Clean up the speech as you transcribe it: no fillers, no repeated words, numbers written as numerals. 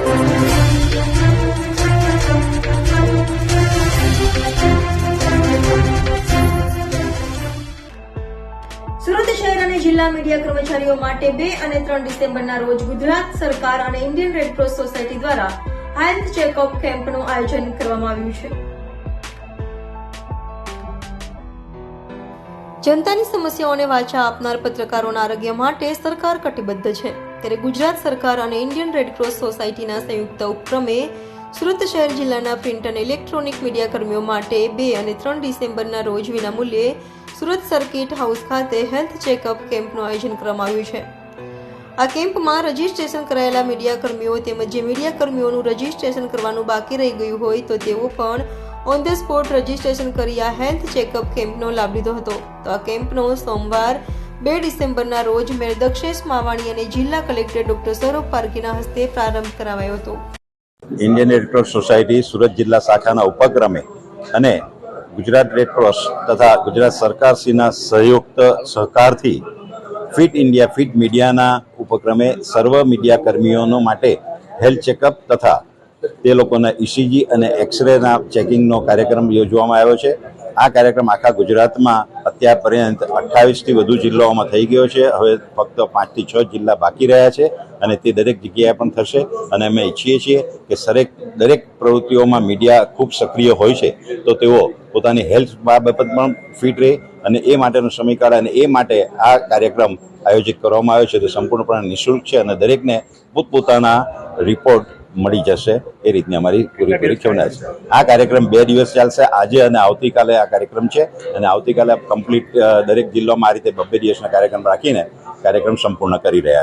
સુરત શહેર અને જિલ્લા મીડિયા કર્મચારીઓ માટે 2 અને 3 ડિસેમ્બરના રોજ ગુજરાત સરકાર અને ઇન્ડિયન રેડક્રોસ સોસાયટી દ્વારા હેલ્થ ચેકઅપ કેમ્પનું આયોજન કરવામાં આવ્યું છે. જનતાની સમસ્યાઓને વાચા આપનાર પત્રકારોના આરોગ્ય માટે સરકાર કટિબદ્ધ છે. ત્યારે ગુજરાત સરકાર અને ઇન્ડિયન રેડક્રોસ સોસાયટીના સંયુક્ત ઉપક્રમે સુરત શહેર જિલ્લાના પ્રિન્ટ અને ઇલેક્ટ્રોનિક મીડિયા કર્મીઓ માટે 2 અને 3 ડિસેમ્બરના રોજ વિનામૂલ્યે સુરત સર્કિટ હાઉસ ખાતે હેલ્થ ચેકઅપ કેમ્પનું આયોજન કરવામાં આવ્યું છે. આ કેમ્પમાં રજીસ્ટ્રેશન કરાયેલા મીડિયા કર્મીઓ તેમજ જે મીડિયા કર્મીઓનું રજીસ્ટ્રેશન કરવાનું બાકી રહી ગયું હોય તો તેઓ પણ ઓન ધ સ્પોટ રજીસ્ટ્રેશન કરી આ હેલ્થ ચેકઅપ કેમ્પનો લાભ લીધો હતો. તો આ કેમ્પનો સોમવાર 2 ડિસેમ્બરના રોજ મેયર દક્ષેશ માવાણી અને જિલ્લા કલેક્ટર ડોક્ટર સૌરભ પારકીના હસ્તે પ્રારંભ કરાવાયો હતો. ઇન્ડિયન રેડક્રોસ સોસાયટી સુરત જિલ્લા શાખાના ઉપક્રમે અને ગુજરાત રેડક્રોસ તથા ગુજરાત સરકારશ્રીના સંયુક્ત સહકારથી ફિટ ઇન્ડિયા ફિટ મીડિયાના ઉપક્રમે સર્વ મીડિયા કર્મીઓનો માટે હેલ્થ ચેકઅપ તથા તે લોકોના ઇસીજી અને એક્સરેના ચેકિંગનો કાર્યક્રમ યોજવામાં આવ્યો છે. આ કાર્યક્રમ આખા ગુજરાતમાં અત્યાર પર્યંત 28થી વધુ જિલ્લાઓમાં થઈ ગયો છે. હવે ફક્ત 5 થી 6 જિલ્લા બાકી રહ્યા છે અને તે દરેક જગ્યાએ પણ થશે. અને અમે ઈચ્છીએ છીએ કે દરેક પ્રવૃત્તિઓમાં મીડિયા ખૂબ સક્રિય હોય છે તો તેઓ પોતાની હેલ્થ બાબત પણ ફિટ રહે અને એ માટેનો સમય કાઢે અને એ માટે આ કાર્યક્રમ આયોજિત કરવામાં આવ્યો છે. તે સંપૂર્ણપણે નિઃશુલ્ક છે અને દરેકને પોતપોતાના રિપોર્ટ મળી જશે એ રીતની અમારી પૂરેપૂરી ક્ષમતા છે. આ કાર્યક્રમ 2 દિવસ ચાલશે. આજે અને આવતીકાલે આ કાર્યક્રમ છે અને આવતીકાલે કમ્પ્લીટ દરેક જિલ્લામાં આ રીતે 2 દિવસના કાર્યક્રમ રાખીને કાર્યક્રમ સંપૂર્ણ કરી રહ્યા છે.